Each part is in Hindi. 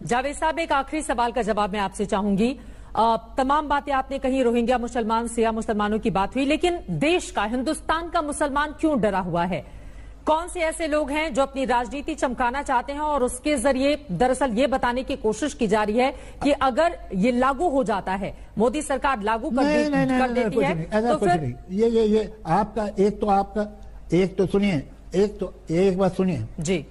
जावेद साहब, एक आखिरी सवाल का जवाब मैं आपसे चाहूंगी। तमाम बातें आपने कही, रोहिंग्या मुसलमान, सिया मुसलमानों की बात हुई, लेकिन देश का, हिंदुस्तान का मुसलमान क्यों डरा हुआ है? कौन से ऐसे लोग हैं जो अपनी राजनीति चमकाना चाहते हैं और उसके जरिए दरअसल ये बताने की कोशिश की जा रही है कि अगर ये लागू हो जाता है, मोदी सरकार लागू कर देती है तो फिर ये आपका एक तो सुनिए, एक बात सुनिए जी।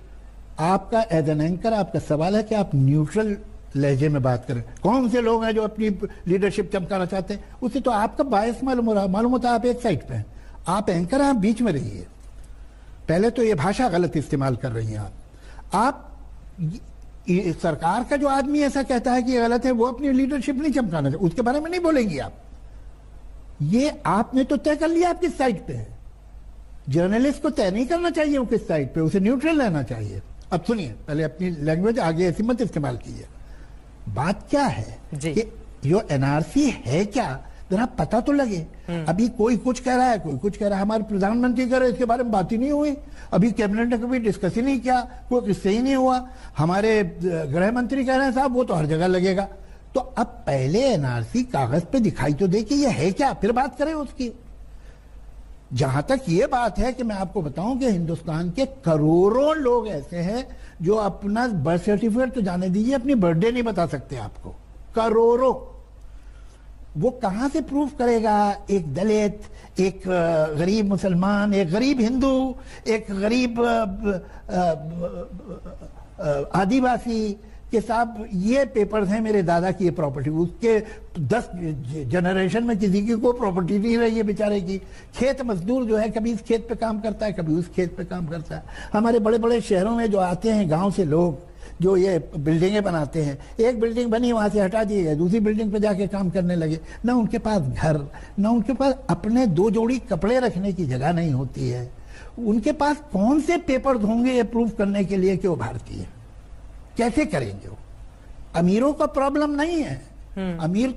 आपका एज एन एंकर आपका सवाल है कि आप न्यूट्रल लहजे में बात करें। कौन से लोग हैं जो अपनी लीडरशिप चमकाना चाहते हैं? उसे तो आपका बायस मालूम होता है। आप एक साइड पे हैं, आप एंकर हैं, आप बीच में रहिए। पहले तो ये भाषा गलत इस्तेमाल कर रही हैं आप सरकार का जो आदमी ऐसा कहता है कि ये गलत है, वो अपनी लीडरशिप नहीं चमकाना चाहिए, उसके बारे में नहीं बोलेंगी आप। ये आपने तो तय कर लिया आप किस साइड पे है। जर्नलिस्ट को तय नहीं करना चाहिए वो किस साइड पे, उसे न्यूट्रल रहना चाहिए। अब सुनिए, पहले अपनी लैंग्वेज आगे ऐसी मत इस्तेमाल कीजिए। बात क्या है कि जो एनआरसी है क्या, जरा पता तो लगे। अभी कोई कुछ कह रहा है, कोई कुछ कह रहा है। हमारे प्रधानमंत्री कह रहे हैं, इसके बारे में बात ही नहीं हुई। अभी कैबिनेट ने कभी डिस्कस ही नहीं किया, कोई किससे ही नहीं हुआ। हमारे गृह मंत्री कह रहे हैं साहब वो तो हर जगह लगेगा। तो अब पहले एनआरसी कागज पे दिखाई तो दे कि ये है क्या, फिर बात करें उसकी। जहां तक ये बात है कि मैं आपको बताऊं कि हिंदुस्तान के करोड़ों लोग ऐसे हैं जो अपना बर्थ सर्टिफिकेट तो जाने दीजिए, अपनी बर्थडे नहीं बता सकते आपको। करोड़ों। वो कहां से प्रूफ करेगा? एक दलित, एक गरीब मुसलमान, एक गरीब हिंदू, एक गरीब आदिवासी के साहब ये पेपर्स हैं मेरे दादा की ये प्रॉपर्टी। उसके 10 जनरेशन में किसी की कोई प्रॉपर्टी नहीं रही है बेचारे की। खेत मजदूर जो है कभी इस खेत पे काम करता है, कभी उस खेत पे काम करता है। हमारे बड़े बड़े शहरों में जो आते हैं गांव से लोग, जो ये बिल्डिंगें बनाते हैं, एक बिल्डिंग बनी वहां से हटा दिए गए, दूसरी बिल्डिंग पे जाके काम करने लगे। ना उनके पास घर, ना उनके पास अपने 2 जोड़ी कपड़े रखने की जगह नहीं होती है। उनके पास कौन से पेपर्स होंगे ये प्रूफ करने के लिए कि वो भारतीय है? कैसे करेंगे वो? अमीरों का प्रॉब्लम नहीं है। अमीर तो